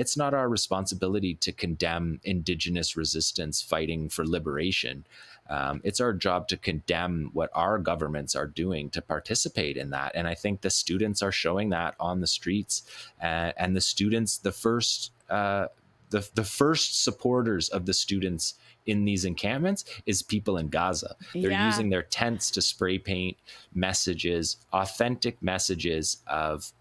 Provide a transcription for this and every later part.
it's not our responsibility to condemn indigenous resistance fighting for liberation. It's our job to condemn what our governments are doing to participate in that. And I think the students are showing that on the streets. And the students, the first supporters of the students in these encampments is people in Gaza. They're using their tents to spray paint messages, authentic messages of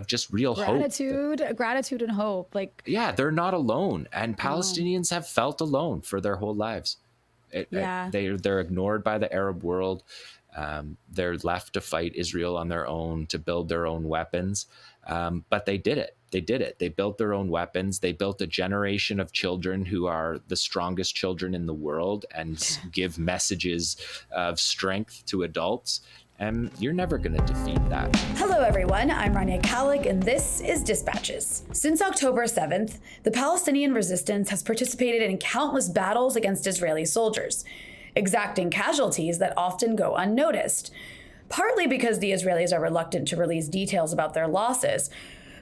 just real gratitude and hope. They're not alone, and Palestinians have felt alone for their whole lives. They're ignored by the Arab world. They're left to fight Israel on their own, to build their own weapons. But they did it. They built their own weapons. They built a generation of children who are the strongest children in the world and give messages of strength to adults. And you're never going to defeat that. Hello, everyone. I'm Rania Khalek, and this is Dispatches. Since October 7th, the Palestinian resistance has participated in countless battles against Israeli soldiers, exacting casualties that often go unnoticed, partly because the Israelis are reluctant to release details about their losses,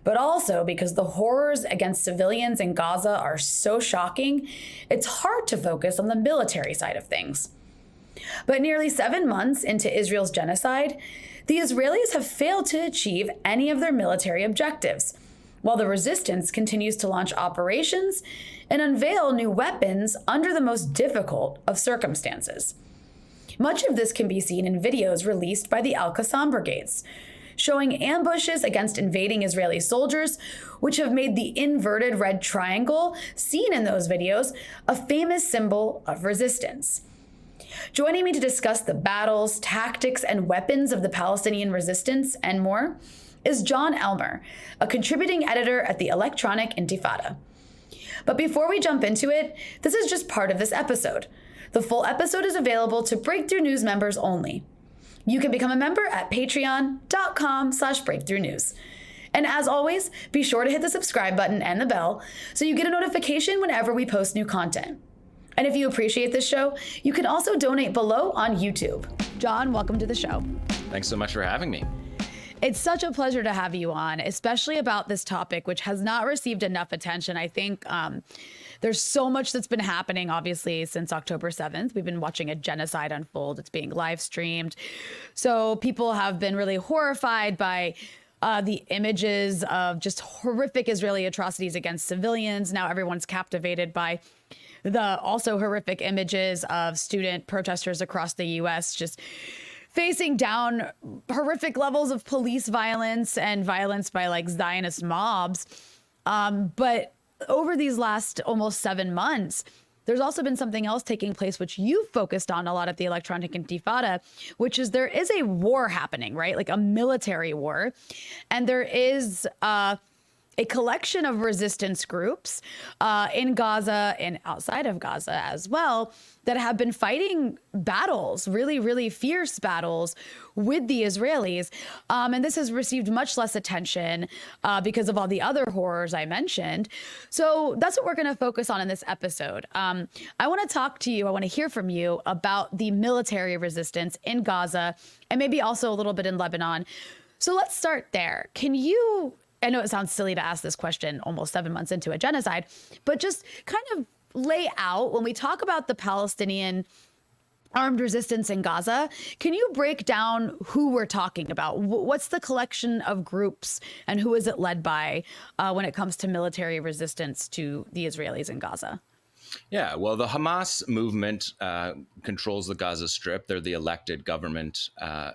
but also because the horrors against civilians in Gaza are so shocking, it's hard to focus on the military side of things. But nearly 7 months into Israel's genocide, the Israelis have failed to achieve any of their military objectives, while the resistance continues to launch operations and unveil new weapons under the most difficult of circumstances. Much of this can be seen in videos released by the Al-Qassam brigades, showing ambushes against invading Israeli soldiers, which have made the inverted red triangle seen in those videos a famous symbol of resistance. Joining me to discuss the battles, tactics, and weapons of the Palestinian resistance and more is Jon Elmer, a contributing editor at the Electronic Intifada. But before we jump into it, this is just part of this episode. The full episode is available to Breakthrough News members only. You can become a member at patreon.com/breakthrough news. And as always, be sure to hit the subscribe button and the bell so you get a notification whenever we post new content. And if you appreciate this show, you can also donate below on YouTube. Jon, welcome to the show. Thanks so much for having me. It's such a pleasure to have you on, especially about this topic, which has not received enough attention. I think there's so much that's been happening, obviously, since October 7th. We've been watching a genocide unfold. It's being live streamed. So people have been really horrified by the images of just horrific Israeli atrocities against civilians. Now everyone's captivated by the also horrific images of student protesters across the U.S. just facing down horrific levels of police violence and violence by Zionist mobs. But over these last almost 7 months, there's also been something else taking place, which you've focused on a lot at the Electronic Intifada, which is there is a war happening, right? Like a military war. And there is a collection of resistance groups in Gaza and outside of Gaza as well that have been fighting battles, really, really fierce battles with the Israelis. And this has received much less attention because of all the other horrors I mentioned. So that's what we're going to focus on in this episode. I want to talk to you. I want to hear from you about the military resistance in Gaza and maybe also a little bit in Lebanon. So let's start there. I know it sounds silly to ask this question almost 7 months into a genocide, but just kind of lay out when we talk about the Palestinian armed resistance in Gaza, can you break down who we're talking about? What's the collection of groups and who is it led by when it comes to military resistance to the Israelis in Gaza? Yeah, well, the Hamas movement controls the Gaza Strip. They're the elected government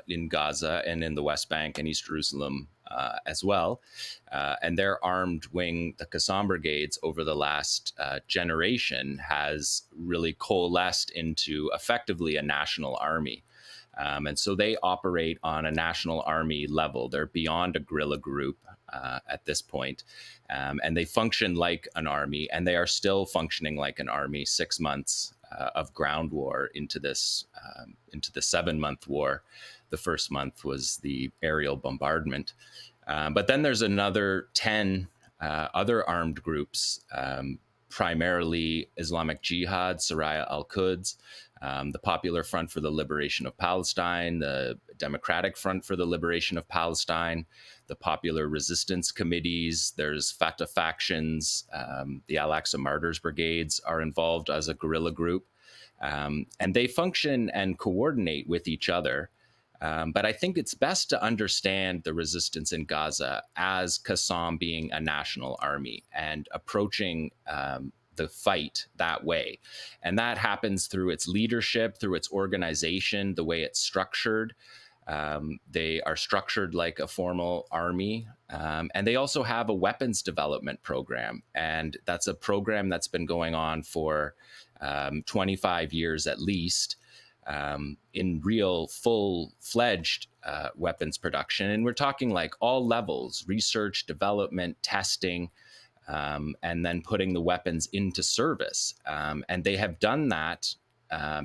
in Gaza and in the West Bank and East Jerusalem as well. And their armed wing, the Qassam brigades, over the last generation has really coalesced into effectively a national army. And so they operate on a national army level. They're beyond a guerrilla group at this point. And they function like an army, and they are still functioning like an army 6 months of ground war into the 7-month war. The first month was the aerial bombardment. But then there's another 10 other armed groups, primarily Islamic Jihad, Saraya al-Quds, the Popular Front for the Liberation of Palestine, the Democratic Front for the Liberation of Palestine, the Popular Resistance Committees. There's Fatah factions. The Al-Aqsa Martyrs Brigades are involved as a guerrilla group. And they function and coordinate with each other. But I think it's best to understand the resistance in Gaza as Qassam being a national army and approaching the fight that way. And that happens through its leadership, through its organization, the way it's structured. They are structured like a formal army. And they also have a weapons development program. And that's a program that's been going on for 25 years at least, in real full-fledged weapons production. And we're talking like all levels: research, development, testing, and then putting the weapons into service. And they have done that.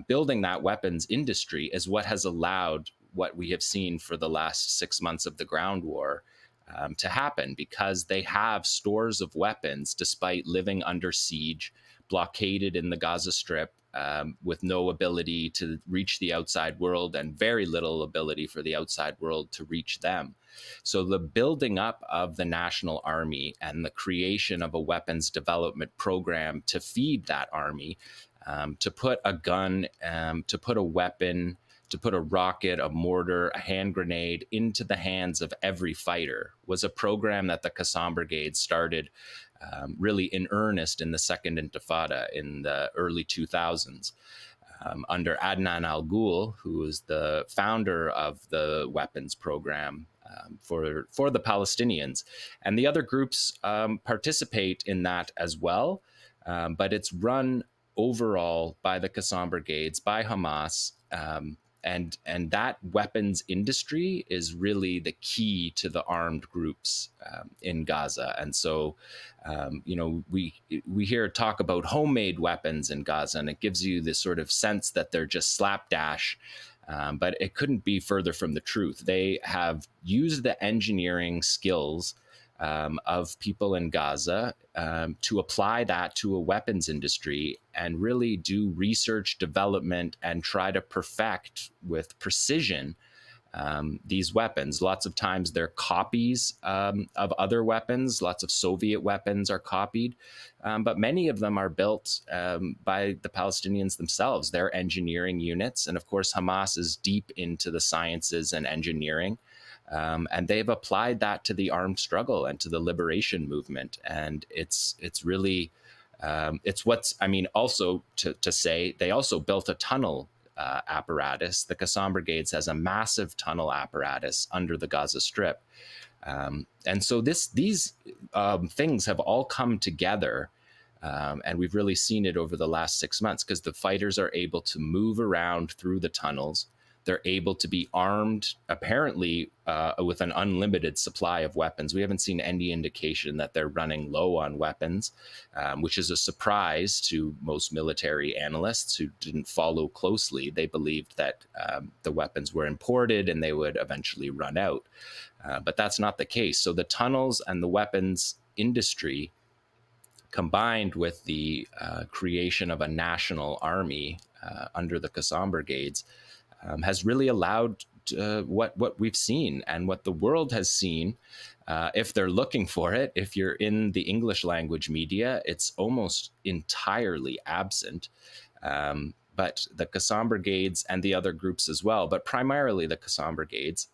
Building that weapons industry is what has allowed what we have seen for the last 6 months of the ground war to happen, because they have stores of weapons despite living under siege, blockaded in the Gaza Strip, with no ability to reach the outside world and very little ability for the outside world to reach them. So the building up of the national army and the creation of a weapons development program to feed that army, to put a gun, to put a weapon, to put a rocket, a mortar, a hand grenade into the hands of every fighter, was a program that the Qassam Brigade started really in earnest in the Second Intifada in the early 2000s, under Adnan Al-Ghul, who was the founder of the weapons program for the Palestinians. And the other groups participate in that as well, but it's run overall by the Qassam Brigades, by Hamas, and that weapons industry is really the key to the armed groups in Gaza. And so, we hear talk about homemade weapons in Gaza, and it gives you this sort of sense that they're just slapdash. But it couldn't be further from the truth. They have used the engineering skills of people in Gaza to apply that to a weapons industry and really do research, development, and try to perfect with precision these weapons. Lots of times they're copies of other weapons. Lots of Soviet weapons are copied, but many of them are built by the Palestinians themselves, their engineering units. And of course, Hamas is deep into the sciences and engineering. And they've applied that to the armed struggle and to the liberation movement. And it's really, also to say, they also built a tunnel apparatus. The Qassam Brigades has a massive tunnel apparatus under the Gaza Strip. And so these things have all come together. And we've really seen it over the last 6 months, because the fighters are able to move around through the tunnels. They're able to be armed, apparently, with an unlimited supply of weapons. We haven't seen any indication that they're running low on weapons, which is a surprise to most military analysts who didn't follow closely. They believed that the weapons were imported and they would eventually run out. But that's not the case. So the tunnels and the weapons industry, combined with the creation of a national army under the Qassam Brigades, has really allowed what we've seen and what the world has seen. If they're looking for it, if you're in the English language media, it's almost entirely absent. But the Qassam Brigades and the other groups as well, but primarily the Qassam Brigades,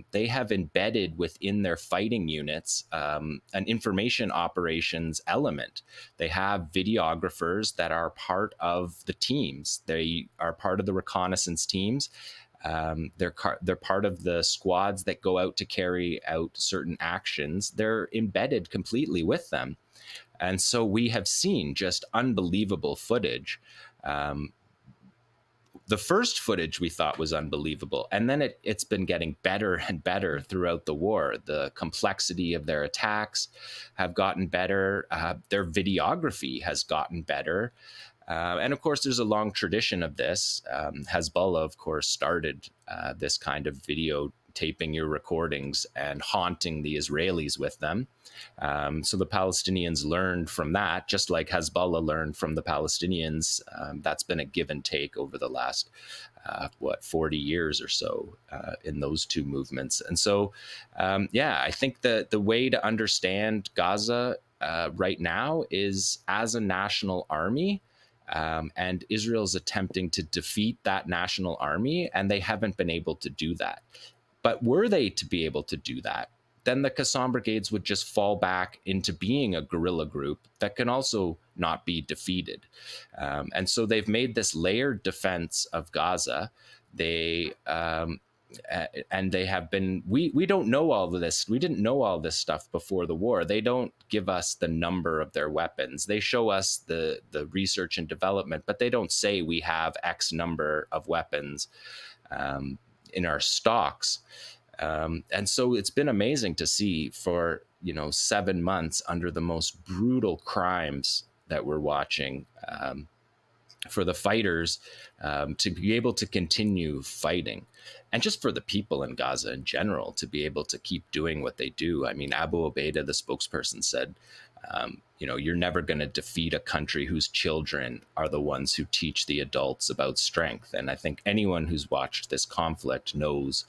they have embedded within their fighting units an information operations element. They have videographers that are part of the teams. They are part of the reconnaissance teams. They're part of the squads that go out to carry out certain actions. They're embedded completely with them. And so we have seen just unbelievable footage. The first footage we thought was unbelievable, and then it's been getting better and better throughout the war. The complexity of their attacks have gotten better. Their videography has gotten better. And of course, there's a long tradition of this. Hezbollah, of course, started this kind of video videotaping your recordings and haunting the Israelis with them. So the Palestinians learned from that, just like Hezbollah learned from the Palestinians. That's been a give and take over the last 40 years or so in those two movements. And so, I think that the way to understand Gaza right now is as a national army. And Israel's attempting to defeat that national army, and they haven't been able to do that. But were they to be able to do that, then the Qassam brigades would just fall back into being a guerrilla group that can also not be defeated. And so they've made this layered defense of Gaza. They have been, we don't know all of this. We didn't know all this stuff before the war. They don't give us the number of their weapons. They show us the research and development, but they don't say we have X number of weapons in our stocks. And so it's been amazing to see for, 7 months under the most brutal crimes that we're watching, for the fighters to be able to continue fighting, and just for the people in Gaza in general to be able to keep doing what they do. I mean, Abu Obaida, the spokesperson, said, you're never going to defeat a country whose children are the ones who teach the adults about strength. And I think anyone who's watched this conflict knows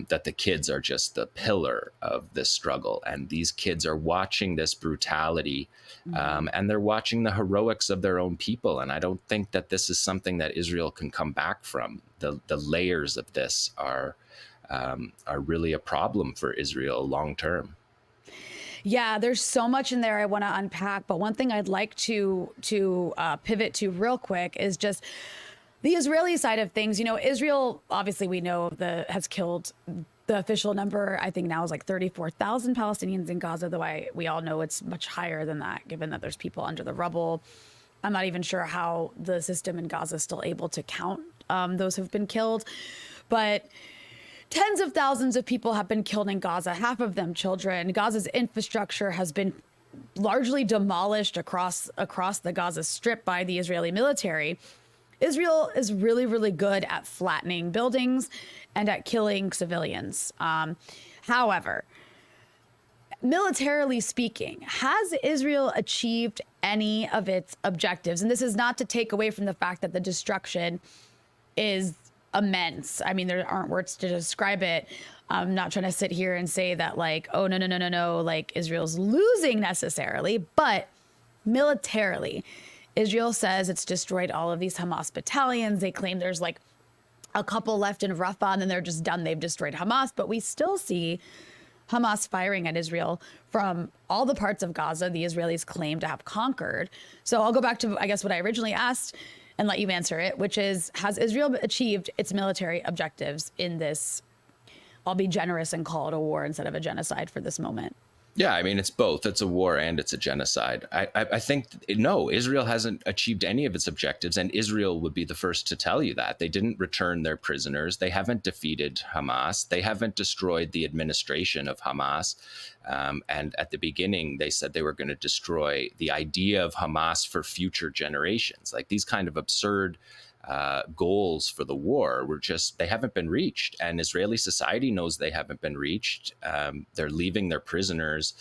that the kids are just the pillar of this struggle. And these kids are watching this brutality, and they're watching the heroics of their own people. And I don't think that this is something that Israel can come back from. The layers of this are really a problem for Israel long term. Yeah, there's so much in there I want to unpack. But one thing I'd like to pivot to real quick is just the Israeli side of things. Israel, obviously, we know has killed, the official number, I think now is like 34,000 Palestinians in Gaza, though we all know it's much higher than that, given that there's people under the rubble. I'm not even sure how the system in Gaza is still able to count those who've been killed. But tens of thousands of people have been killed in Gaza, half of them children. Gaza's infrastructure has been largely demolished across the Gaza Strip by the Israeli military. Israel is really, really good at flattening buildings and at killing civilians. However, militarily speaking, has Israel achieved any of its objectives? And this is not to take away from the fact that the destruction is immense. I mean, there aren't words to describe it. I'm not trying to sit here and say that no, like Israel's losing necessarily, but militarily, Israel says it's destroyed all of these Hamas battalions. They claim there's like a couple left in Rafah and then they're just done. They've destroyed Hamas, but we still see Hamas firing at Israel from all the parts of Gaza the Israelis claim to have conquered. So I'll go back to, I guess, what I originally asked and let you answer it, which is, has Israel achieved its military objectives in this? I'll be generous and call it a war instead of a genocide for this moment. Yeah, I mean, it's both. It's a war and it's a genocide. I think, no, Israel hasn't achieved any of its objectives, and Israel would be the first to tell you that. They didn't return their prisoners. They haven't defeated Hamas. They haven't destroyed the administration of Hamas. And at the beginning, they said they were going to destroy the idea of Hamas for future generations. Like these kind of absurd goals for the war they haven't been reached, and Israeli society knows they haven't been reached. They're leaving their prisoners.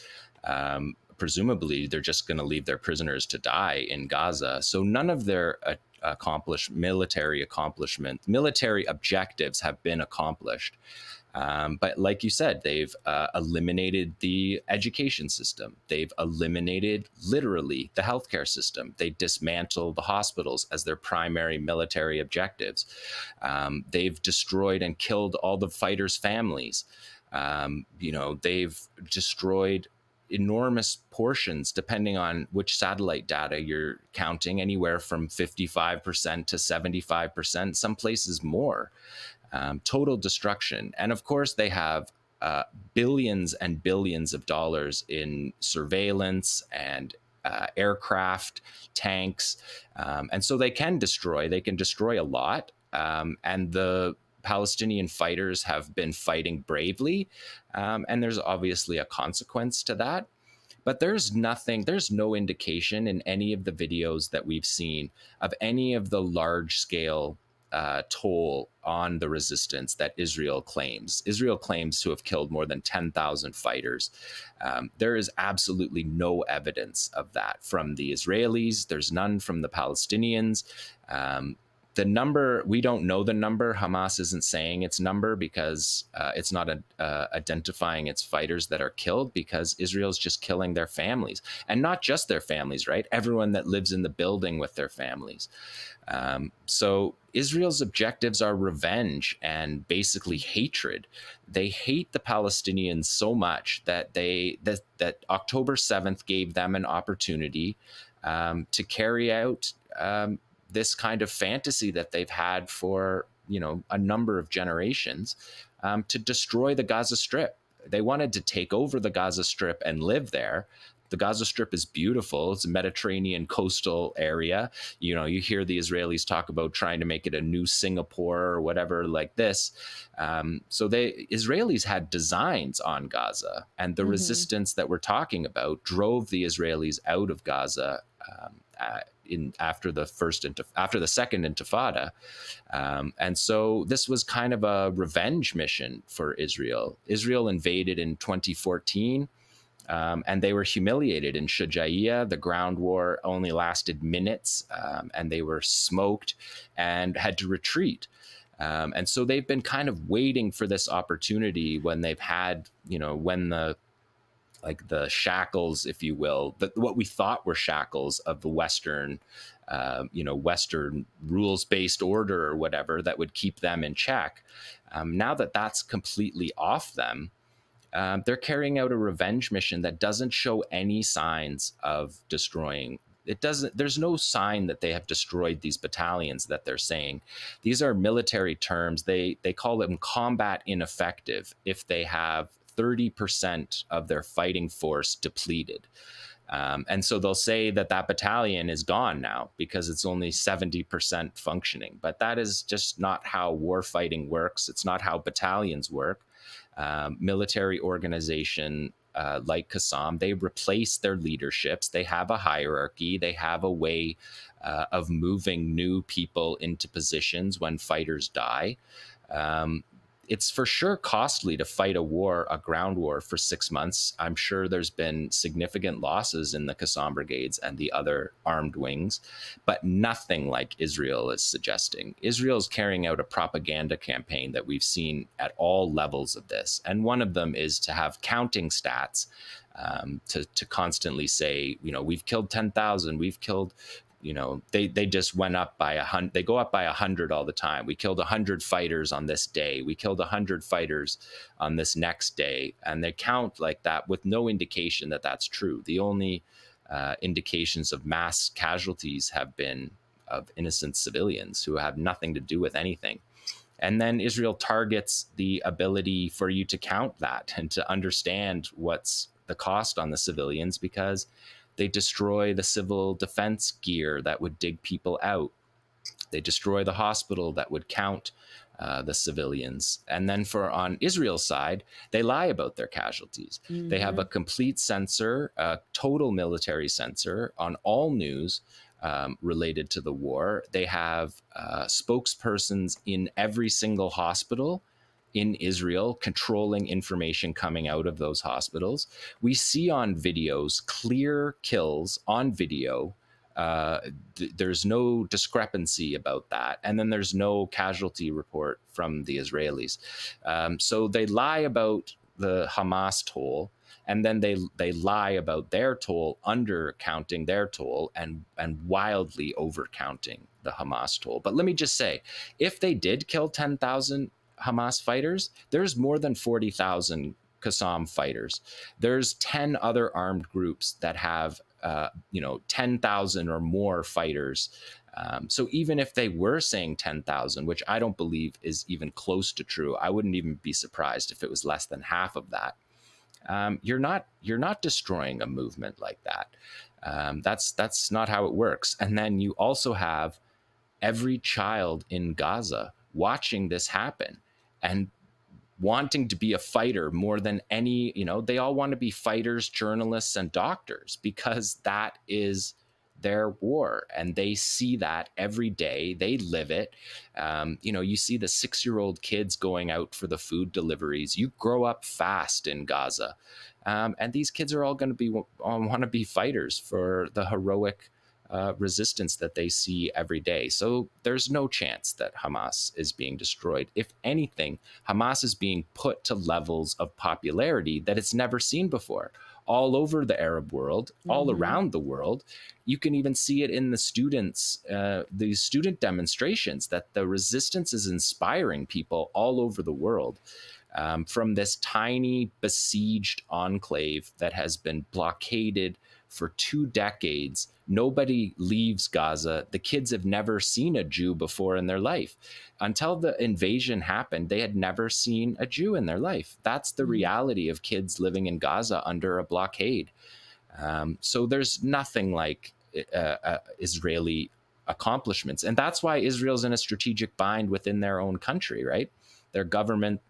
Presumably, they're just going to leave their prisoners to die in Gaza. So none of their military objectives have been accomplished. But like you said, they've eliminated the education system. They've eliminated literally the healthcare system. They dismantled the hospitals as their primary military objectives. They've destroyed and killed all the fighters' families. They've destroyed enormous portions, depending on which satellite data you're counting, anywhere from 55% to 75%, some places more. Total destruction. And of course, they have billions and billions of dollars in surveillance and aircraft, tanks. And so they can destroy a lot. And the Palestinian fighters have been fighting bravely. And there's obviously a consequence to that. But there's no indication in any of the videos that we've seen of any of the large scale toll on the resistance that Israel claims. Israel claims to have killed more than 10,000 fighters. There is absolutely no evidence of that from the Israelis. There's none from the Palestinians. The number, we don't know the number. Hamas isn't saying its number because it's not identifying its fighters that are killed, because Israel's just killing their families. And not just their families, right? Everyone that lives in the building with their families. So Israel's objectives are revenge and basically hatred. They hate the Palestinians so much that that October 7th gave them an opportunity to carry out this kind of fantasy that they've had for, a number of generations, to destroy the Gaza Strip. They wanted to take over the Gaza Strip and live there. The Gaza Strip is beautiful. It's a Mediterranean coastal area. You hear the Israelis talk about trying to make it a new Singapore or whatever like this. So the Israelis had designs on Gaza, and the resistance that we're talking about drove the Israelis out of Gaza after the second Intifada, and so this was kind of a revenge mission for Israel. Israel invaded in 2014. And they were humiliated in Shujaiya. The ground war only lasted minutes, and they were smoked and had to retreat. And so they've been kind of waiting for this opportunity when they've had, when the shackles, if you will, what we thought were shackles of the Western, Western rules-based order or whatever that would keep them in check. Now that that's completely off them, they're carrying out a revenge mission that doesn't show any signs of destroying. There's no sign that they have destroyed these battalions that they're saying. These are military terms. They call them combat ineffective if they have 30% of their fighting force depleted. And so they'll say that battalion is gone now because it's only 70% functioning. But that is just not how war fighting works. It's not how battalions work. Military organization like Qassam, they replace their leaderships. They have a hierarchy. They have a way of moving new people into positions when fighters die. It's for sure costly to fight a ground war for 6 months. I'm sure there's been significant losses in the Qassam brigades and the other armed wings, but nothing like Israel is suggesting. Israel is carrying out a propaganda campaign that we've seen at all levels of this. And one of them is to have counting stats, to constantly say, we've killed 10,000, we've killed, they just went up by 100. They go up by 100 all the time. We killed 100 fighters on this day. We killed 100 fighters on this next day. And they count like that with no indication that that's true. The only indications of mass casualties have been of innocent civilians who have nothing to do with anything. And then Israel targets the ability for you to count that and to understand what's the cost on the civilians, because they destroy the civil defense gear that would dig people out. They destroy the hospital that would count the civilians. And then on Israel's side, they lie about their casualties. Mm-hmm. They have a complete censor, a total military censor on all news related to the war. They have spokespersons in every single hospital in Israel controlling information coming out of those hospitals. We see on videos clear kills on video. There's no discrepancy about that. And then there's no casualty report from the Israelis. So they lie about the Hamas toll, and then they lie about their toll, undercounting their toll and wildly overcounting the Hamas toll. But let me just say, if they did kill 10,000 Hamas fighters, there's more than 40,000 Qassam fighters. There's 10 other armed groups that have 10,000 or more fighters. So even if they were saying 10,000, which I don't believe is even close to true, I wouldn't even be surprised if it was less than half of that. You're not destroying a movement like that. That's not how it works. And then you also have every child in Gaza watching this happen and wanting to be a fighter more than any, they all want to be fighters, journalists, and doctors, because that is their war, and they see that every day. They live it. You see the 6-year-old kids going out for the food deliveries. You grow up fast in Gaza, and these kids are all going to be want to be fighters for the heroic resistance that they see every day. So there's no chance that Hamas is being destroyed. If anything, Hamas is being put to levels of popularity that it's never seen before. All over the Arab world, all around the world. You can even see it in the students, the student demonstrations, that the resistance is inspiring people all over the world. From this tiny besieged enclave that has been blockaded for 2 decades. Nobody leaves Gaza. The kids have never seen a Jew before in their life. Until the invasion happened, they had never seen a Jew in their life. That's the reality of kids living in Gaza under a blockade. So there's nothing like Israeli accomplishments. And that's why Israel's in a strategic bind within their own country, right? Their government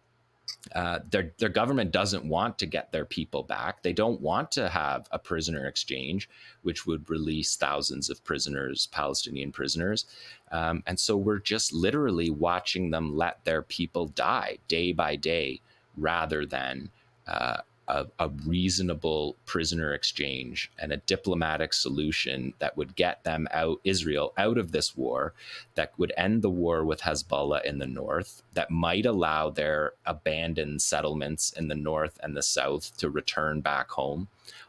doesn't want to get their people back. They don't want to have a prisoner exchange, which would release thousands of prisoners, Palestinian prisoners. And so we're just literally watching them let their people die day by day, rather than a reasonable prisoner exchange and a diplomatic solution that would get them Israel out of this war, that would end the war with Hezbollah in the north, that might allow their abandoned settlements in the north and the south to return back home.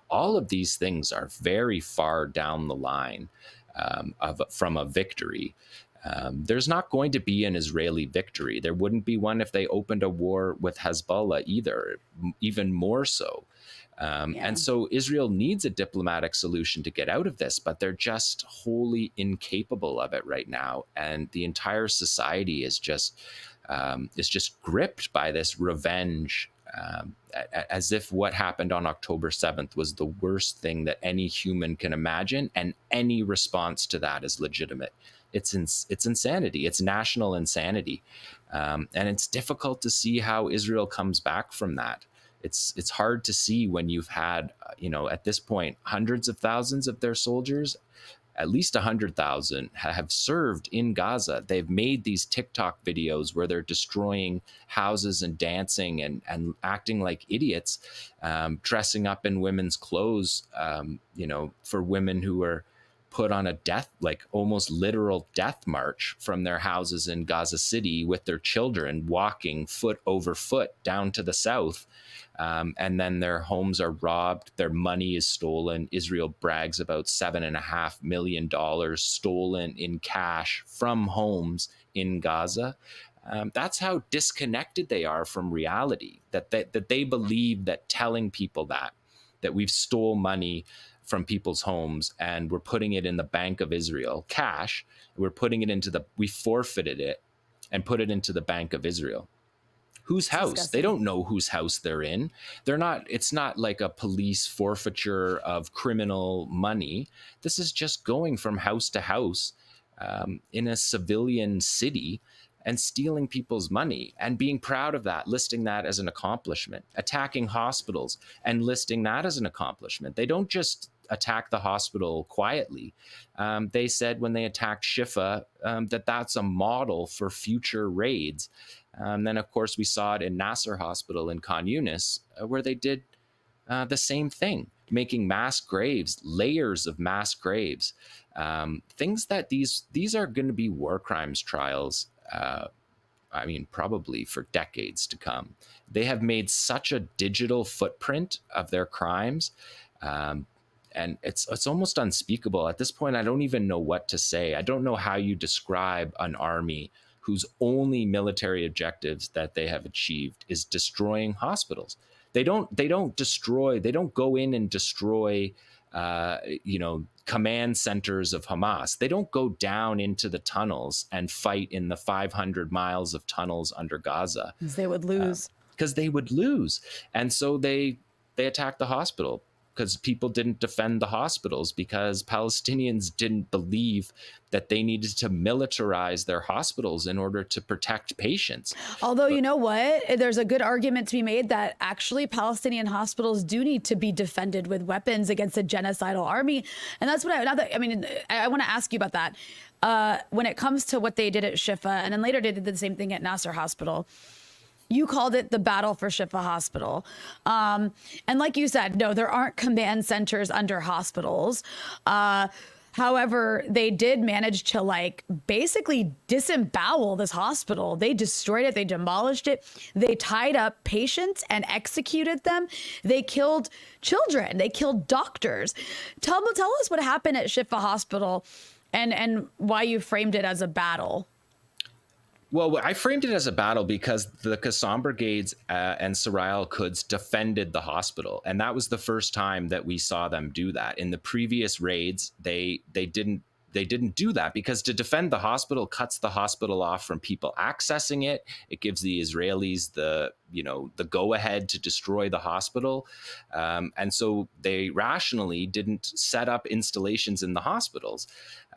All of these things are very far down the line from a victory. There's not going to be an Israeli victory. There wouldn't be one if they opened a war with Hezbollah either, even more so. And so Israel needs a diplomatic solution to get out of this, but they're just wholly incapable of it right now. And the entire society is just gripped by this revenge, as if what happened on October 7th was the worst thing that any human can imagine, and any response to that is legitimate. It's insanity. It's national insanity. And it's difficult to see how Israel comes back from that. It's hard to see when you've had, at this point, hundreds of thousands of their soldiers, at least 100,000 have served in Gaza. They've made these TikTok videos where they're destroying houses and dancing and acting like idiots, dressing up in women's clothes, for women who are put on a almost literal death march from their houses in Gaza City with their children, walking foot over foot down to the south. And then their homes are robbed. Their money is stolen. Israel brags about $7.5 million stolen in cash from homes in Gaza. That's how disconnected they are from reality, that they believe that telling people that we've stole money from people's homes and we're putting it in the Bank of Israel, cash, we forfeited it and put it into the Bank of Israel. Whose house? Disgusting. They don't know whose house they're in. It's not like a police forfeiture of criminal money. This is just going from house to house in a civilian city and stealing people's money and being proud of that, listing that as an accomplishment, attacking hospitals and listing that as an accomplishment. They don't just attack the hospital quietly. They said when they attacked Shifa that's a model for future raids. Then, of course, we saw it in Nasser Hospital in Khan Yunis, where they did the same thing, making mass graves, layers of mass graves, things that these are going to be war crimes trials. Probably for decades to come. They have made such a digital footprint of their crimes. And it's almost unspeakable. At this point, I don't even know what to say. I don't know how you describe an army whose only military objectives that they have achieved is destroying hospitals. They don't go in and destroy command centers of Hamas. They don't go down into the tunnels and fight in the 500 miles of tunnels under Gaza. Because they would lose. And so they attack the hospital because people didn't defend the hospitals, because Palestinians didn't believe that they needed to militarize their hospitals in order to protect patients. Although, you know what? There's a good argument to be made that actually Palestinian hospitals do need to be defended with weapons against a genocidal army. And that's what I want to ask you about that. When it comes to what they did at Shifa, and then later they did the same thing at Nasser Hospital, you called it the battle for Shifa Hospital. And like you said, no, there aren't command centers under hospitals. However, they did manage to like basically disembowel this hospital. They destroyed it. They demolished it. They tied up patients and executed them. They killed children. They killed doctors. Tell us what happened at Shifa Hospital and why you framed it as a battle. Well, I framed it as a battle because the Qassam brigades and Sarai al-Quds defended the hospital. And that was the first time that we saw them do that. In the previous raids, they didn't do that, because to defend the hospital cuts the hospital off from people accessing it. It gives the Israelis the go ahead to destroy the hospital. And so they rationally didn't set up installations in the hospitals.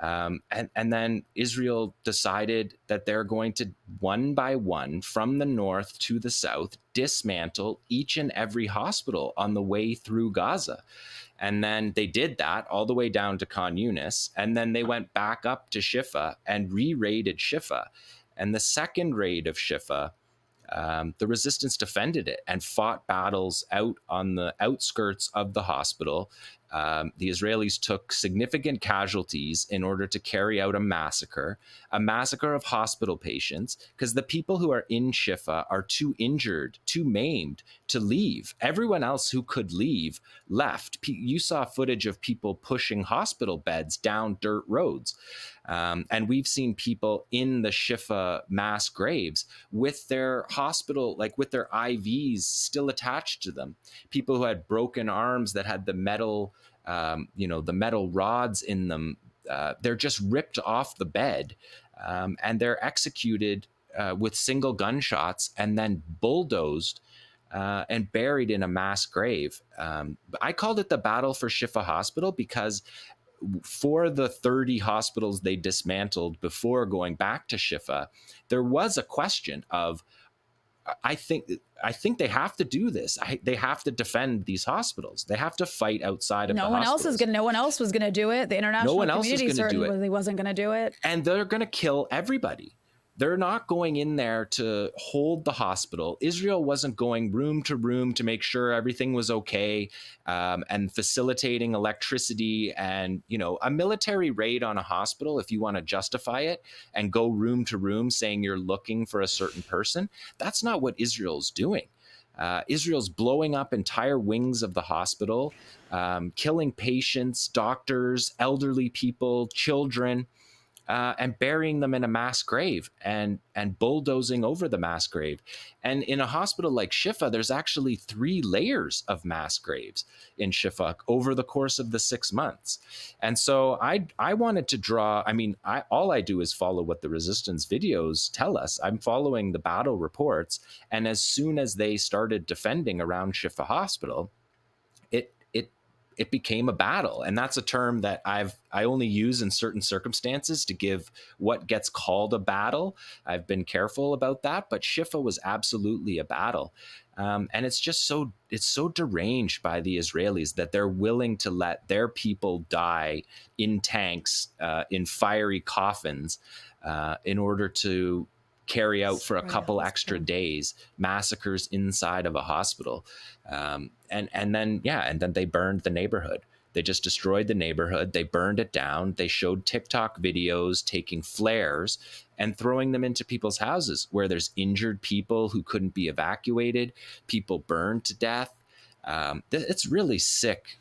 And then Israel decided that they're going to, one by one, from the north to the south, dismantle each and every hospital on the way through Gaza. And then they did that all the way down to Khan Yunis. And then they went back up to Shifa and re-raided Shifa. And the second raid of Shifa, the resistance defended it and fought battles out on the outskirts of the hospital. The Israelis took significant casualties in order to carry out a massacre of hospital patients, because the people who are in Shifa are too injured, too maimed to leave. Everyone else who could leave left. You saw footage of people pushing hospital beds down dirt roads. And we've seen people in the Shifa mass graves with their hospital, like with their IVs still attached to them. People who had broken arms that had the metal rods in them. They're just ripped off the bed, and they're executed with single gunshots and then bulldozed and buried in a mass grave. I called it the battle for Shifa Hospital because for the 30 hospitals they dismantled before going back to Shifa, there was a question of, I think they have to do this. They have to defend these hospitals. They have to fight outside of the hospitals. No one else was going to do it. The international community certainly wasn't going to do it. And they're going to kill everybody. They're not going in there to hold the hospital. Israel wasn't going room to room to make sure everything was okay, and facilitating electricity and, a military raid on a hospital, if you want to justify it and go room to room saying you're looking for a certain person. That's not what Israel's doing. Israel's blowing up entire wings of the hospital, killing patients, doctors, elderly people, children, and burying them in a mass grave and bulldozing over the mass grave. And in a hospital like Shifa, there's actually 3 layers of mass graves in Shifa over the course of the 6 months. And so I wanted to draw, all I do is follow what the resistance videos tell us. I'm following the battle reports. And as soon as they started defending around Shifa Hospital, it became a battle. And that's a term that I only use in certain circumstances to give what gets called a battle. I've been careful about that, but Shifa was absolutely a battle. And it's so deranged by the Israelis that they're willing to let their people die in tanks, in fiery coffins, in order to carry out for a couple extra days massacres inside of a hospital. And then they burned the neighborhood. They just destroyed the neighborhood. They burned it down. They showed TikTok videos taking flares and throwing them into people's houses where there's injured people who couldn't be evacuated, people burned to death. It's really sick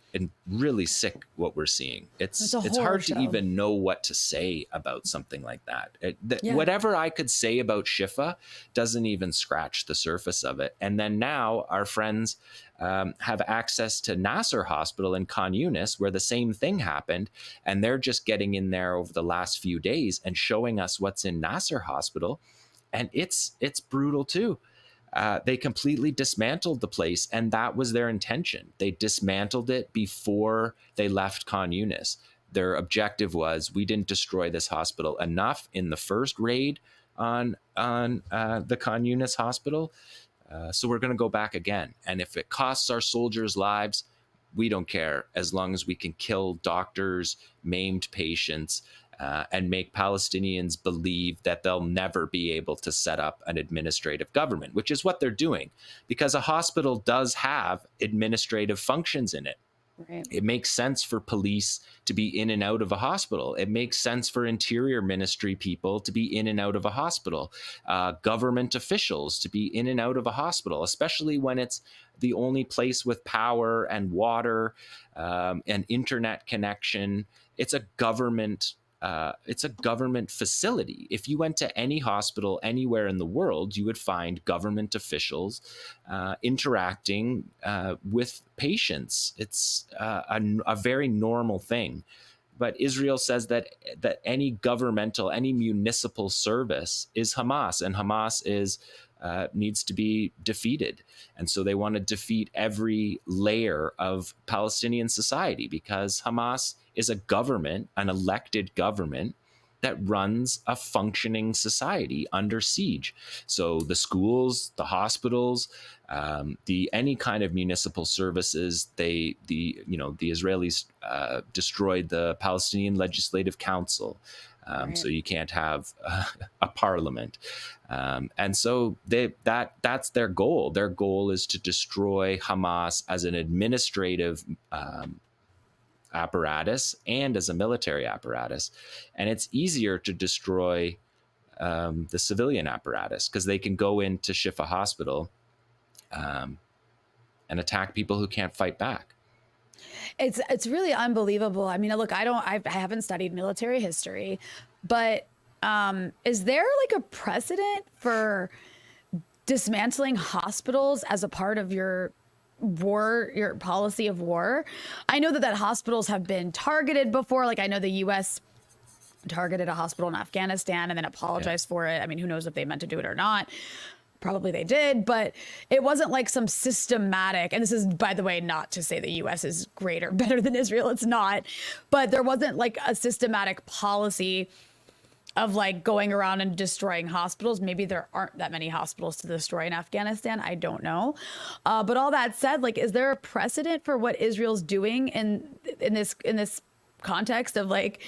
what we're seeing. It's hard to even know what to say about something like that. Whatever I could say about Shifa doesn't even scratch the surface of it. And then now our friends have access to Nasser Hospital in Khan Yunis, where the same thing happened. And they're just getting in there over the last few days and showing us what's in Nasser Hospital. And it's brutal too. they completely dismantled the place, and that was their intention. They dismantled it before they left Khan Yunis. Their objective was, we didn't destroy this hospital enough in the first raid on the Khan Yunis hospital, so we're going to go back again. And if it costs our soldiers lives, we don't care, as long as we can kill doctors, maimed patients, and make Palestinians believe that they'll never be able to set up an administrative government, which is what they're doing, because a hospital does have administrative functions in it. Right. It makes sense for police to be in and out of a hospital. It makes sense for interior ministry people to be in and out of a hospital, government officials to be in and out of a hospital, especially when it's the only place with power and water and internet connection. It's a government facility. If you went to any hospital anywhere in the world, you would find government officials interacting with patients. It's a very normal thing. But Israel says that any governmental, any municipal service is Hamas, and Hamas needs to be defeated. And so they want to defeat every layer of Palestinian society, because Hamas is a government, an elected government, that runs a functioning society under siege. So the schools, the hospitals, any kind of municipal services, the Israelis destroyed the Palestinian Legislative Council. Right. So you can't have a parliament. And so that's their goal. Their goal is to destroy Hamas as an administrative apparatus and as a military apparatus. And it's easier to destroy the civilian apparatus, because they can go into Shifa Hospital and attack people who can't fight back. It's really unbelievable. I mean, look, I haven't studied military history, but is there like a precedent for dismantling hospitals as a part of your policy of war? I know that hospitals have been targeted before. Like, I know the U.S. targeted a hospital in Afghanistan and then apologized for it. I mean, who knows if they meant to do it or not? Probably they did, but it wasn't like some systematic, and this is, by the way, not to say the U.S. is great or better than Israel. It's not, but there wasn't like a systematic policy of like going around and destroying hospitals. Maybe there aren't that many hospitals to destroy in Afghanistan. I don't know. But all that said, like, is there a precedent for what Israel's doing in this context of like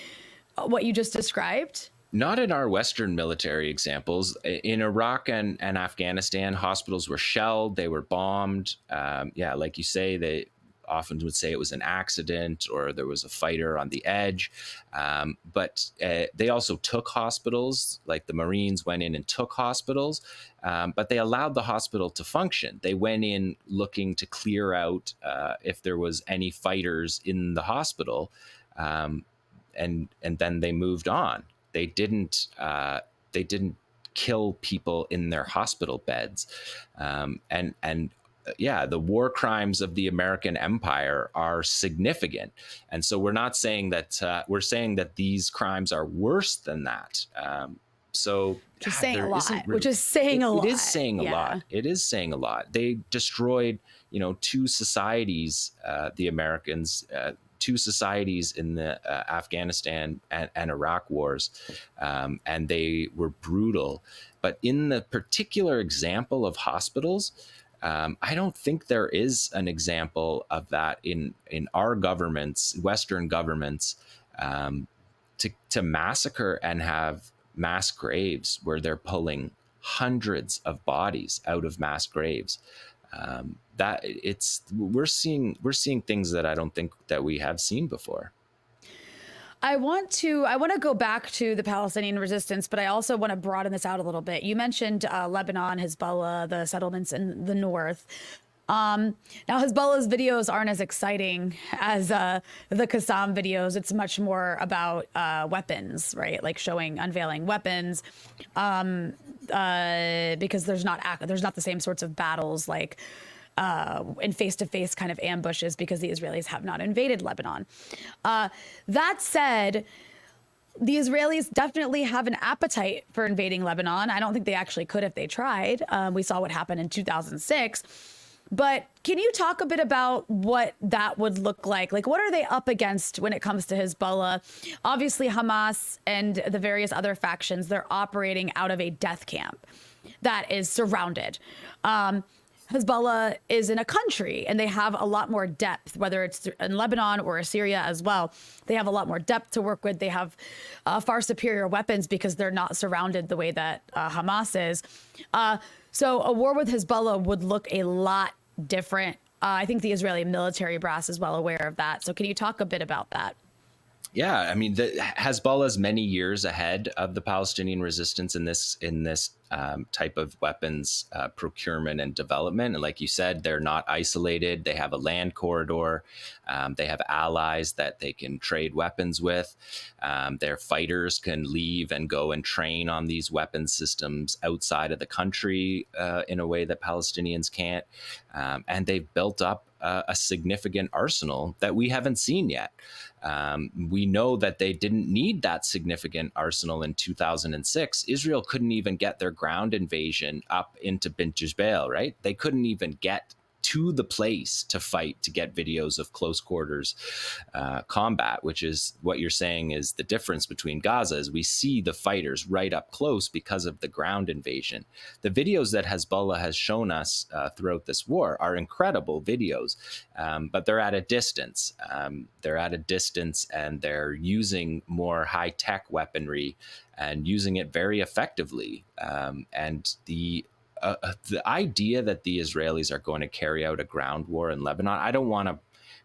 what you just described? Not in our Western military examples. In Iraq and Afghanistan, hospitals were shelled, they were bombed. Like you say, they often would say it was an accident or there was a fighter on the edge. But they also took hospitals, like the Marines went in and took hospitals, but they allowed the hospital to function. They went in looking to clear out if there was any fighters in the hospital, and then they moved on. They didn't kill people in their hospital beds, the war crimes of the American empire are significant, and so we're not saying that we're saying that these crimes are worse than that. Which is saying a lot. Which is saying a lot. It is saying a lot. It is saying a lot. They destroyed, two societies. The Americans. Two societies in the Afghanistan and Iraq wars, and they were brutal. But in the particular example of hospitals, I don't think there is an example of that in our governments, Western governments, to massacre and have mass graves where they're pulling hundreds of bodies out of mass graves. We're seeing things that I don't think that we have seen before. I want to go back to the Palestinian resistance, but I also want to broaden this out a little bit. You mentioned Lebanon, Hezbollah, the settlements in the north. Now, Hezbollah's videos aren't as exciting as the Qassam videos. It's much more about weapons, right? Like unveiling weapons, because there's not the same sorts of battles like in face-to-face kind of ambushes, because the Israelis have not invaded Lebanon. That said, the Israelis definitely have an appetite for invading Lebanon. I don't think they actually could if they tried. We saw what happened in 2006. But can you talk a bit about what that would look like? Like, what are they up against when it comes to Hezbollah? Obviously, Hamas and the various other factions, they're operating out of a death camp that is surrounded. Hezbollah is in a country and they have a lot more depth, whether it's in Lebanon or Syria as well. They have a lot more depth to work with. They have far superior weapons because they're not surrounded the way that Hamas is. So a war with Hezbollah would look a lot different. I think the Israeli military brass is well aware of that. So can you talk a bit about that? Yeah, I mean, Hezbollah is many years ahead of the Palestinian resistance in this type of weapons procurement and development. And like you said, they're not isolated. They have a land corridor. They have allies that they can trade weapons with. Their fighters can leave and go and train on these weapon systems outside of the country in a way that Palestinians can't. And they've built up a significant arsenal that we haven't seen yet. We know that they didn't need that significant arsenal in 2006. Israel couldn't even get their ground invasion up into Bint Jbeil, right? They couldn't even get to the place to fight, to get videos of close quarters combat, which is what you're saying is the difference between Gaza, is we see the fighters right up close because of the ground invasion. The videos that Hezbollah has shown us throughout this war are incredible videos, but they're at a distance. They're at a distance and they're using more high-tech weaponry and using it very effectively. And the idea that the Israelis are going to carry out a ground war in Lebanon, I don't want to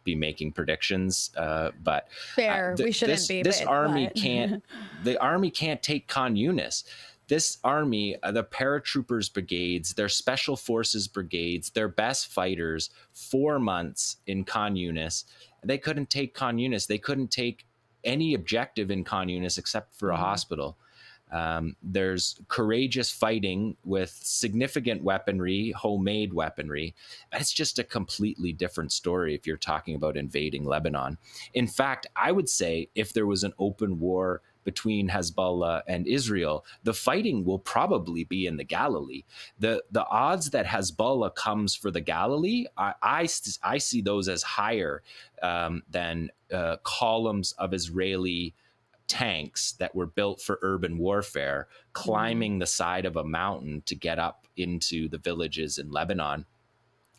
be making predictions, but fair. We shouldn't be. This army can't. The army can't take Khan Yunis. This army, the paratroopers brigades, their special forces brigades, their best fighters, 4 months in Khan Yunis, they couldn't take Khan Yunis. They couldn't take any objective in Khan Yunis except for a hospital. There's courageous fighting with significant weaponry, homemade weaponry. It's just a completely different story if you're talking about invading Lebanon. In fact, I would say if there was an open war between Hezbollah and Israel, the fighting will probably be in the Galilee. The odds that Hezbollah comes for the Galilee, I see those as higher than columns of Israeli tanks that were built for urban warfare climbing the side of a mountain to get up into the villages in Lebanon.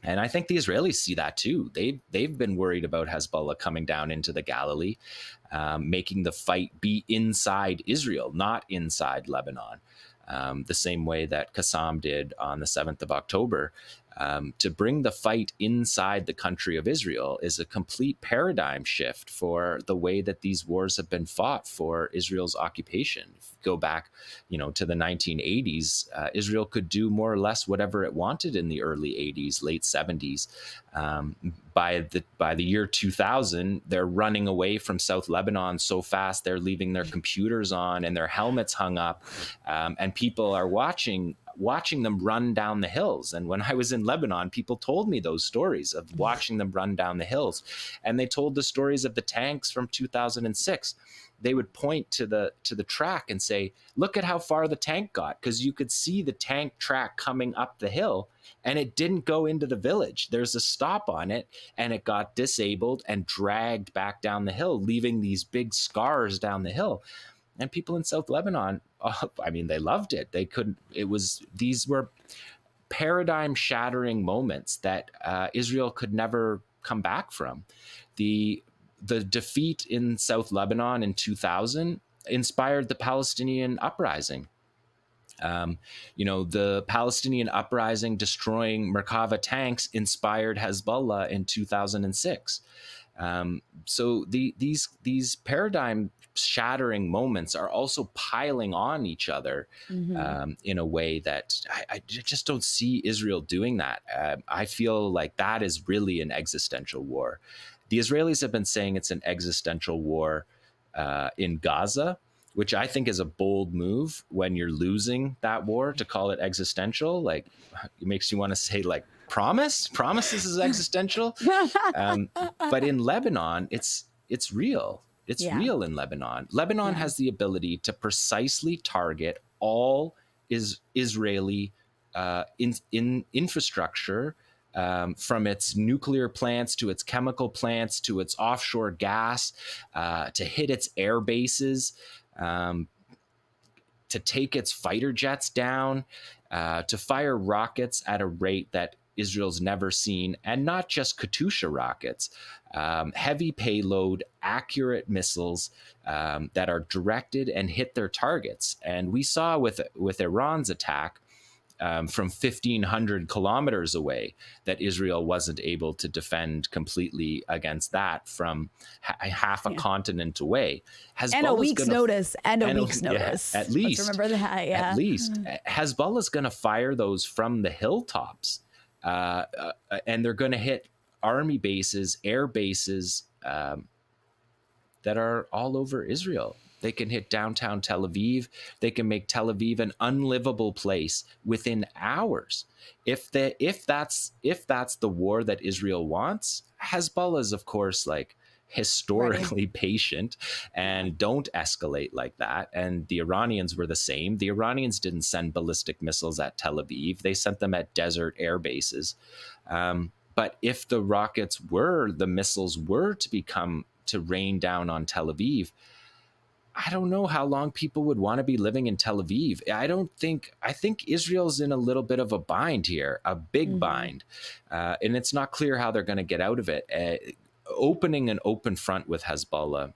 And I think the Israelis see that too. They've been worried about Hezbollah coming down into the Galilee, making the fight be inside Israel, not inside Lebanon, the same way that Qassam did on the 7th of October. To bring the fight inside the country of Israel is a complete paradigm shift for the way that these wars have been fought for Israel's occupation. If you go back, to the 1980s, Israel could do more or less whatever it wanted in the early 80s, late 70s. By the year 2000, they're running away from South Lebanon so fast they're leaving their computers on and their helmets hung up, and people are watching them run down the hills. And when I was in Lebanon, people told me those stories of watching them run down the hills. And they told the stories of the tanks from 2006. They would point to the track and say, look at how far the tank got, because you could see the tank track coming up the hill and it didn't go into the village. There's a stop on it and it got disabled and dragged back down the hill, leaving these big scars down the hill. And people in South Lebanon, they loved it. These were paradigm shattering moments that Israel could never come back from. The defeat in South Lebanon in 2000 inspired the Palestinian uprising. The Palestinian uprising destroying Merkava tanks inspired Hezbollah in 2006. So these paradigm shattering moments are also piling on each other in a way that I just don't see Israel doing that. I feel like that is really an existential war. The Israelis have been saying it's an existential war in Gaza, which I think is a bold move when you're losing that war to call it existential. Like, it makes you want to say, like, promise this is existential. But in Lebanon, it's real. It's Yeah. real in Lebanon. Lebanon has the ability to precisely target all Israeli infrastructure, from its nuclear plants to its chemical plants to its offshore gas, to hit its air bases, to take its fighter jets down, to fire rockets at a rate that Israel's never seen, and not just Katyusha rockets, heavy payload, accurate missiles that are directed and hit their targets. And we saw with Iran's attack, from 1,500 kilometers away, that Israel wasn't able to defend completely against that from half a continent away. And a week's notice. At least. Let's remember that. Yeah. At least. Hezbollah's going to fire those from the hilltops, and they're going to hit army bases, air bases that are all over Israel. They can hit downtown Tel Aviv. They can make Tel Aviv an unlivable place within hours. If that's the war that Israel wants, Hezbollah is, of course, like historically patient and don't escalate like that. And the Iranians were the same. The Iranians didn't send ballistic missiles at Tel Aviv. They sent them at desert air bases. But if the missiles were to rain down on Tel Aviv, I don't know how long people would want to be living in Tel Aviv. I think Israel's in a little bit of a bind here, a big bind. And it's not clear how they're going to get out of it. Opening an open front with Hezbollah,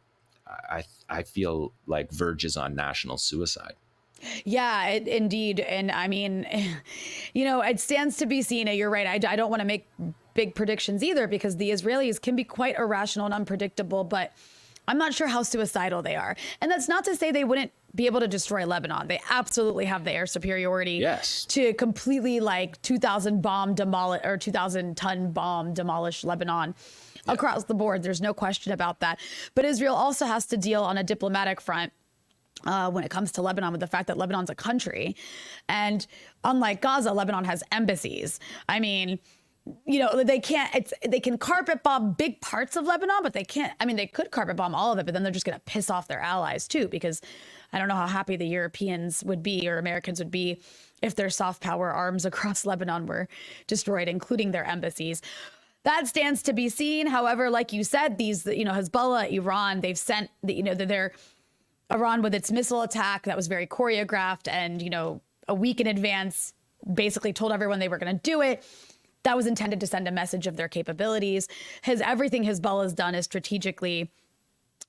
I feel like verges on national suicide. Yeah, indeed. And I mean, it stands to be seen. You're right. I don't want to make big predictions either, because the Israelis can be quite irrational and unpredictable, but I'm not sure how suicidal they are. And that's not to say they wouldn't be able to destroy Lebanon. They absolutely have the air superiority to completely 2,000 ton bomb demolish Lebanon across the board. There's no question about that. But Israel also has to deal on a diplomatic front when it comes to Lebanon with the fact that Lebanon's a country. And unlike Gaza, Lebanon has embassies. I mean, they can carpet bomb big parts of Lebanon, but they can't. I mean, they could carpet bomb all of it, but then they're just going to piss off their allies too, because I don't know how happy the Europeans would be, or Americans would be, if their soft power arms across Lebanon were destroyed, including their embassies. That stands to be seen. However, like you said, these, Hezbollah, Iran, they've sent Iran with its missile attack that was very choreographed and, a week in advance, basically told everyone they were going to do it. That was intended to send a message of their capabilities. Everything Hezbollah has done is strategically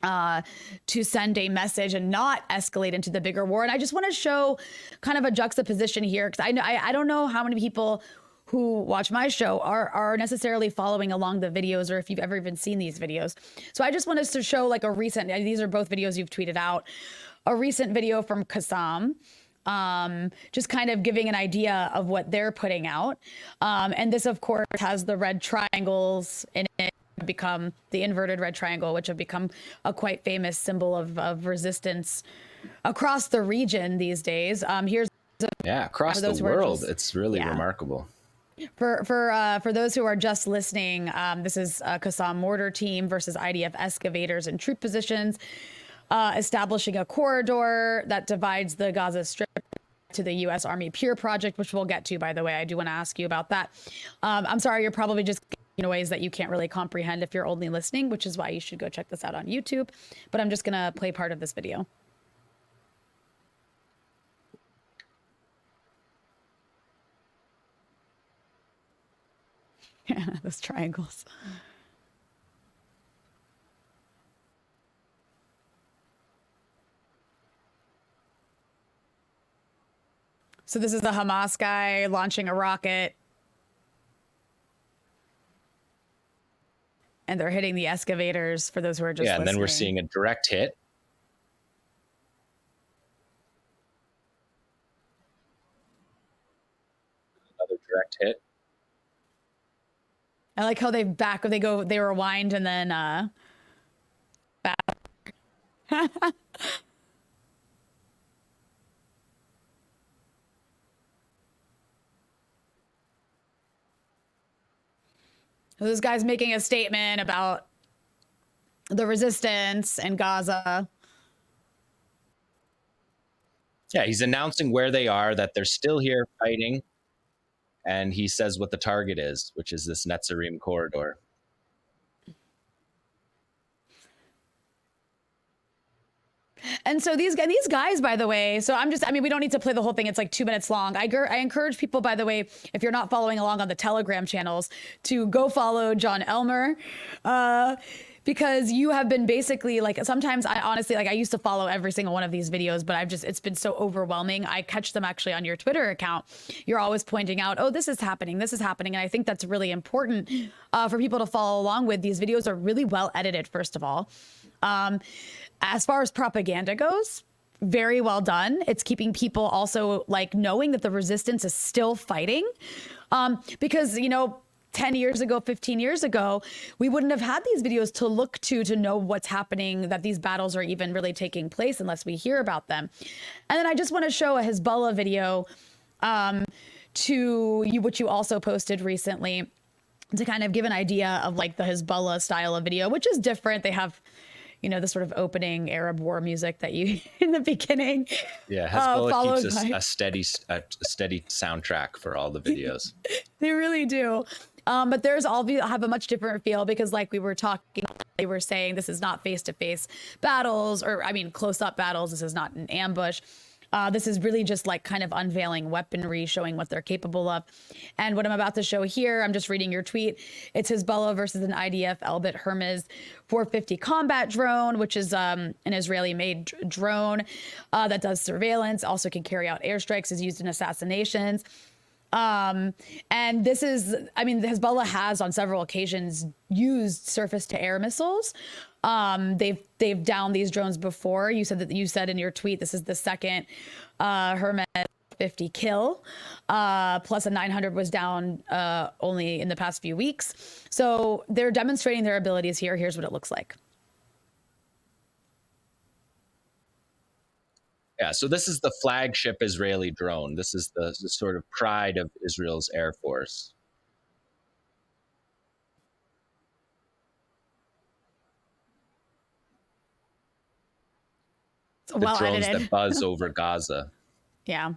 to send a message and not escalate into the bigger war. And I just want to show kind of a juxtaposition here, because I don't know how many people who watch my show are necessarily following along the videos, or if you've ever even seen these videos. So I just want us to show these are both videos you've tweeted out, a recent video from Qassam, just kind of giving an idea of what they're putting out. And this, of course, has the red triangles in it, become the inverted red triangle, which have become a quite famous symbol of resistance across the region these days. Here's across the world. It's really remarkable. For those who are just listening, this is Qassam mortar team versus IDF excavators in troop positions, establishing a corridor that divides the Gaza Strip to the U.S. Army Pure Project, which we'll get to, by the way. I do want to ask you about that. I'm sorry, you're probably just in ways that you can't really comprehend if you're only listening, which is why you should go check this out on YouTube. But I'm just going to play part of this video. Yeah, those triangles. So this is the Hamas guy launching a rocket. And they're hitting the excavators, for those who are just listening. And then we're seeing a direct hit. Another direct hit. I like how they rewind and then back. This guy's making a statement about the resistance in Gaza. Yeah, he's announcing where they are, that they're still here fighting. And he says what the target is, which is this Netzarim corridor. And so these guys, by the way, so I mean, we don't need to play the whole thing. It's like 2 minutes long. I encourage people, by the way, if you're not following along on the Telegram channels, to go follow Jon Elmer. Because you have been basically like, sometimes I honestly, like, I used to follow every single one of these videos, but it's been so overwhelming. I catch them actually on your Twitter account. You're always pointing out, oh, this is happening. This is happening. And I think that's really important for people to follow along with. These videos are really well edited, first of all. As far as propaganda goes, very well done. It's keeping people also like knowing that the resistance is still fighting. Because, 10 years ago, 15 years ago, we wouldn't have had these videos to look to know what's happening, that these battles are even really taking place unless we hear about them. And then I just want to show a Hezbollah video to you, which you also posted recently, to kind of give an idea of like the Hezbollah style of video, which is different. They have, the sort of opening Arab war music that you in the beginning. Yeah, Hezbollah keeps a steady soundtrack for all the videos. They really do. But theirs all have a much different feel because, like we were talking, they were saying this is not face-to-face battles, or I mean close-up battles. This is not an ambush. This is really just like kind of unveiling weaponry, showing what they're capable of. And what I'm about to show here, I'm just reading your tweet. It's Hezbollah versus an IDF Elbit Hermes 450 combat drone, which is an Israeli-made drone that does surveillance, also can carry out airstrikes, is used in assassinations. And this is, I mean, the Hezbollah has on several occasions used surface to air missiles. They've downed these drones before. You said in your tweet, this is the second, Hermes 50 kill, plus a 900 was down, only in the past few weeks. So they're demonstrating their abilities here. Here's what it looks like. Yeah, so this is the flagship Israeli drone. This is the sort of pride of Israel's Air Force. It's well the drones edited. That buzz over Gaza. Yeah.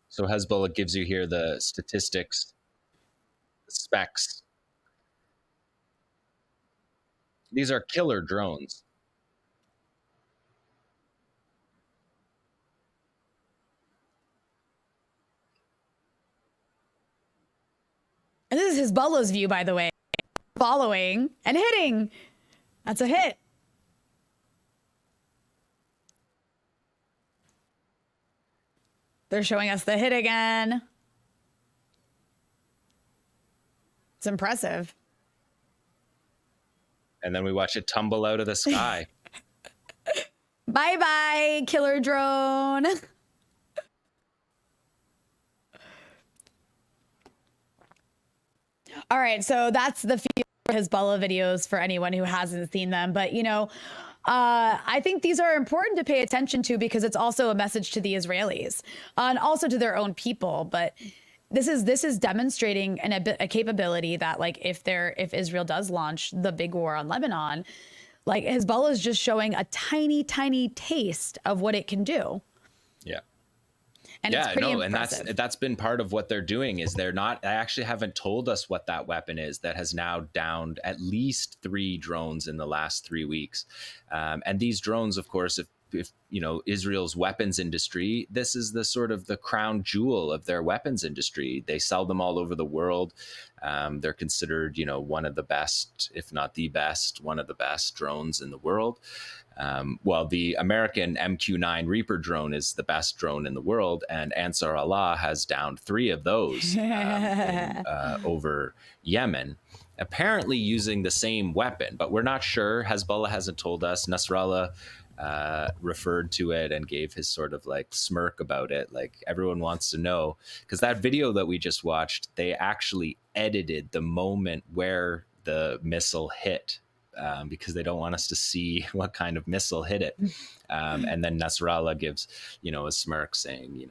So Hezbollah gives you here the statistics, the specs. These are killer drones. And this is Hezbollah's view, by the way. Following and hitting. That's a hit. They're showing us the hit again. It's impressive. And then we watch it tumble out of the sky. Bye-bye, killer drone. All right, so that's the few Hezbollah videos for anyone who hasn't seen them. But, I think these are important to pay attention to because it's also a message to the Israelis and also to their own people. But this is demonstrating a capability that, like, if Israel does launch the big war on Lebanon, like, Hezbollah is just showing a tiny, tiny taste of what it can do. Yeah. And it's pretty impressive. And that's been part of what they're doing is they actually haven't told us what that weapon is that has now downed at least 3 drones in the last 3 weeks. And these drones, of course, if Israel's weapons industry, this is the sort of the crown jewel of their weapons industry. They sell them all over the world. They're considered, one of the best, if not the best, one of the best drones in the world. While the American MQ-9 Reaper drone is the best drone in the world, and Ansar Allah has downed 3 of those over Yemen, apparently using the same weapon, but we're not sure. Hezbollah hasn't told us. Nasrallah referred to it and gave his sort of like smirk about it. Like, everyone wants to know, because that video that we just watched, they actually edited the moment where the missile hit. Because they don't want us to see what kind of missile hit it. And then Nasrallah gives, a smirk saying,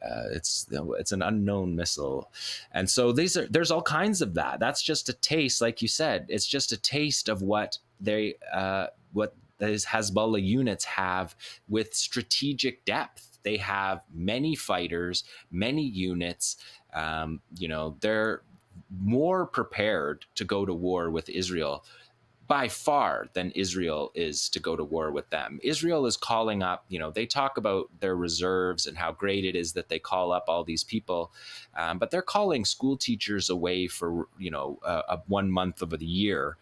It's an unknown missile, and so there's all kinds of that. That's just a taste, like you said. It's just a taste of what these Hezbollah units have with strategic depth. They have many fighters, many units. They're more prepared to go to war with Israel by far than Israel is to go to war with them. Israel is calling up, they talk about their reserves and how great it is that they call up all these people, but they're calling school teachers away for, 1 month of the year.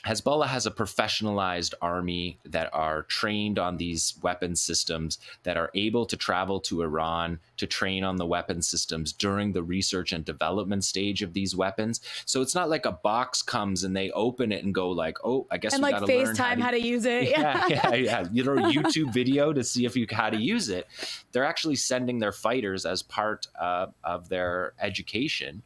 Hezbollah has a professionalized army that are trained on these weapon systems, that are able to travel to Iran to train on the weapon systems during the research and development stage of these weapons. So it's not like a box comes and they open it and go like, oh, I guess and we like got to learn FaceTime how to use it. Yeah. YouTube video to see how to use it. They're actually sending their fighters as part of their education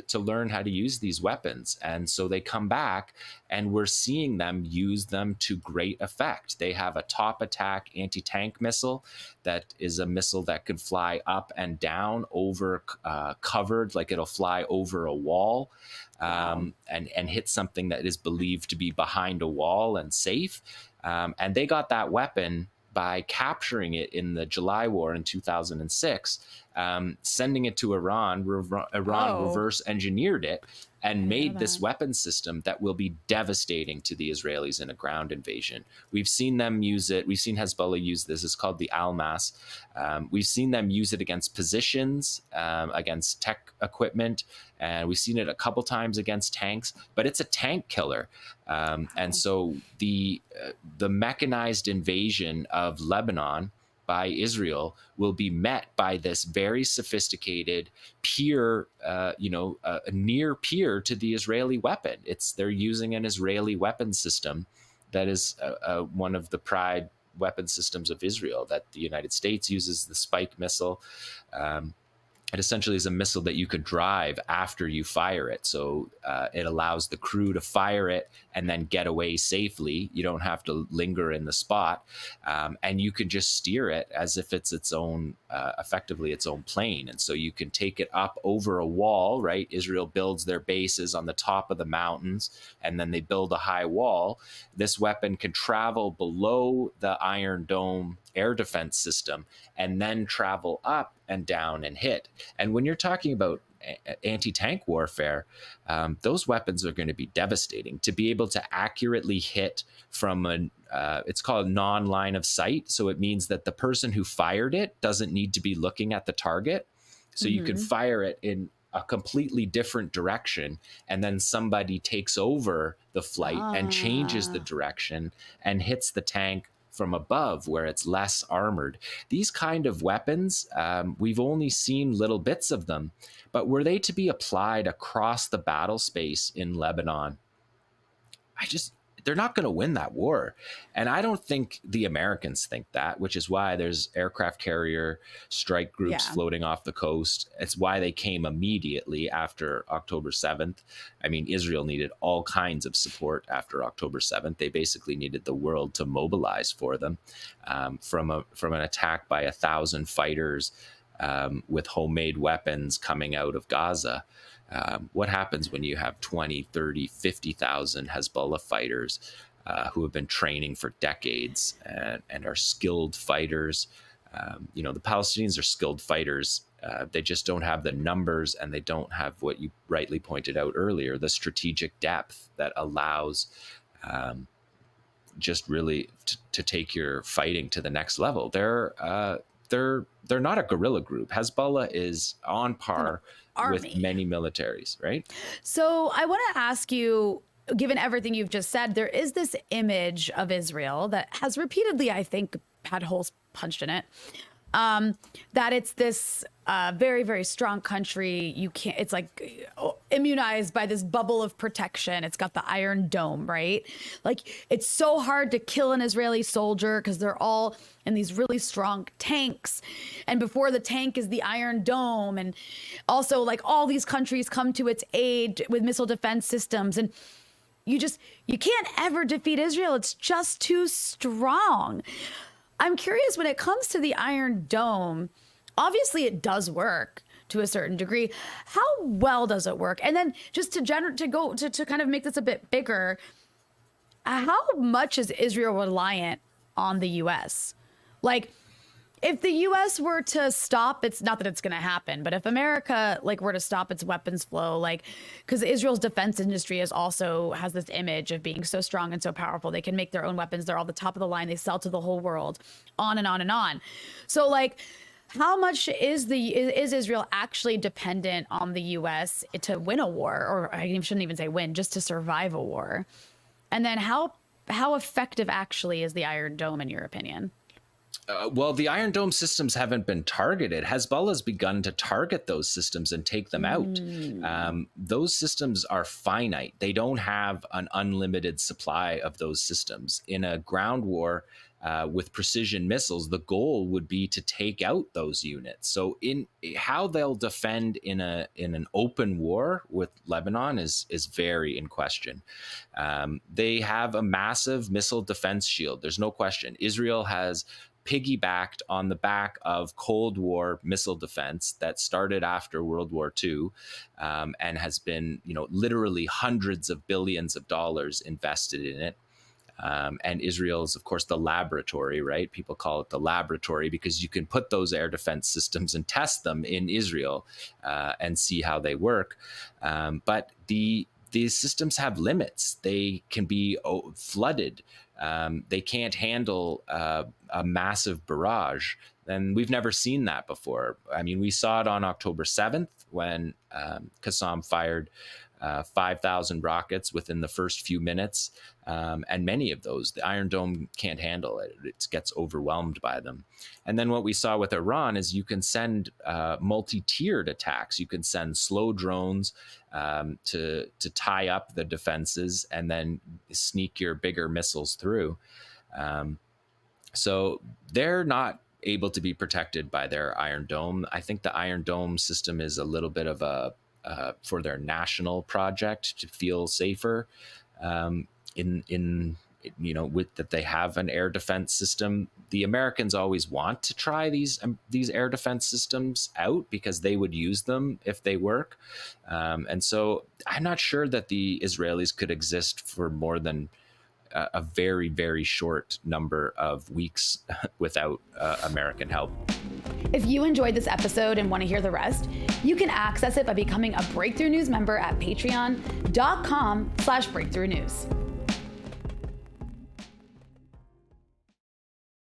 to learn how to use these weapons. And so they come back and we're seeing them use them to great effect. They have a top attack anti-tank missile that is a missile that can fly up and down over covered, like it'll fly over a wall and hit something that is believed to be behind a wall and safe. And they got that weapon by capturing it in the July war in 2006, sending it to Iran. Iran reverse engineered it and made this weapon system that will be devastating to the Israelis in a ground invasion. We've seen them use it. We've seen Hezbollah use this. It's called the Almas. We've seen them use it against positions, against tech equipment, and we've seen it a couple times against tanks, but it's a tank killer. And so the mechanized invasion of Lebanon by Israel will be met by this very sophisticated peer, near peer to the Israeli weapon. They're using an Israeli weapon system that is one of the pride weapon systems of Israel that the United States uses, the Spike missile. It essentially is a missile that you could drive after you fire it. So it allows the crew to fire it and then get away safely. You don't have to linger in the spot. And you can just steer it as if it's its own, effectively its own plane. And so you can take it up over a wall, right? Israel builds their bases on the top of the mountains, and then they build a high wall. This weapon can travel below the Iron Dome air defense system and then travel up and down and hit. And when you're talking about anti-tank warfare, those weapons are going to be devastating. To be able to accurately hit from it's called non-line of sight. So it means that the person who fired it doesn't need to be looking at the target. So you can fire it in a completely different direction, and then somebody takes over the flight and changes the direction and hits the tank from above where it's less armored. These kind of weapons, we've only seen little bits of them, but were they to be applied across the battle space in Lebanon, they're not going to win that war. And I don't think the Americans think that, which is why there's aircraft carrier strike groups floating off the coast. It's why they came immediately after October 7th. I mean, Israel needed all kinds of support after October 7th. They basically needed the world to mobilize for them, from an attack by 1,000 fighters with homemade weapons coming out of Gaza. What happens when you have 20, 30, 50,000 Hezbollah fighters who have been training for decades and are skilled fighters? The Palestinians are skilled fighters. They just don't have the numbers, and they don't have what you rightly pointed out earlier, the strategic depth that allows just really to take your fighting to the next level. They're not a guerrilla group. Hezbollah is on par with many militaries, right? So I want to ask you, given everything you've just said, there is this image of Israel that has repeatedly, I think, had holes punched in it, that it's this very, very strong country. It's like immunized by this bubble of protection. It's got the Iron Dome, right? Like, it's so hard to kill an Israeli soldier because they're all in these really strong tanks. And before the tank is the Iron Dome. And also, like, all these countries come to its aid with missile defense systems. And you can't ever defeat Israel. It's just too strong. I'm curious, when it comes to the Iron Dome, obviously it does work to a certain degree. How well does it work? And then just to kind of make this a bit bigger, how much is Israel reliant on the U.S.? Like, if the U.S. were to stop, it's not that it's going to happen, but if America were to stop its weapons flow, because Israel's defense industry has this image of being so strong and so powerful, they can make their own weapons. They're all the top of the line. They sell to the whole world, on and on and on. So how much is Israel actually dependent on the U.S. to win a war, or I shouldn't even say win, just to survive a war? And then how effective actually is the Iron Dome in your opinion? Well, the Iron Dome systems haven't been targeted. Hezbollah's begun to target those systems and take them out. Those systems are finite. They don't have an unlimited supply of those systems. In a ground war with precision missiles, the goal would be to take out those units. So in how they'll defend in an open war with Lebanon is very in question. They have a massive missile defense shield. There's no question. Israel has piggybacked on the back of Cold War missile defense that started after World War II, and has been, literally hundreds of billions of dollars invested in it. And Israel is, of course, the laboratory, right? People call it the laboratory because you can put those air defense systems and test them in Israel and see how they work. But these systems have limits. They can be flooded. They can't handle a massive barrage. And we've never seen that before. I mean, we saw it on October 7th when Qassam fired 5,000 rockets within the first few minutes. And many of those, the Iron Dome can't handle it. It gets overwhelmed by them. And then what we saw with Iran is you can send multi-tiered attacks. You can send slow drones to tie up the defenses and then sneak your bigger missiles through. So they're not able to be protected by their Iron Dome. I think the Iron Dome system is a little bit of a for their national project to feel safer with that they have an air defense system. The Americans always want to try these air defense systems out because they would use them if they work. And so I'm not sure that the Israelis could exist for more than a very, very short number of weeks without American help. If you enjoyed this episode and want to hear the rest, you can access it by becoming a Breakthrough News member at patreon.com/breakthroughnews.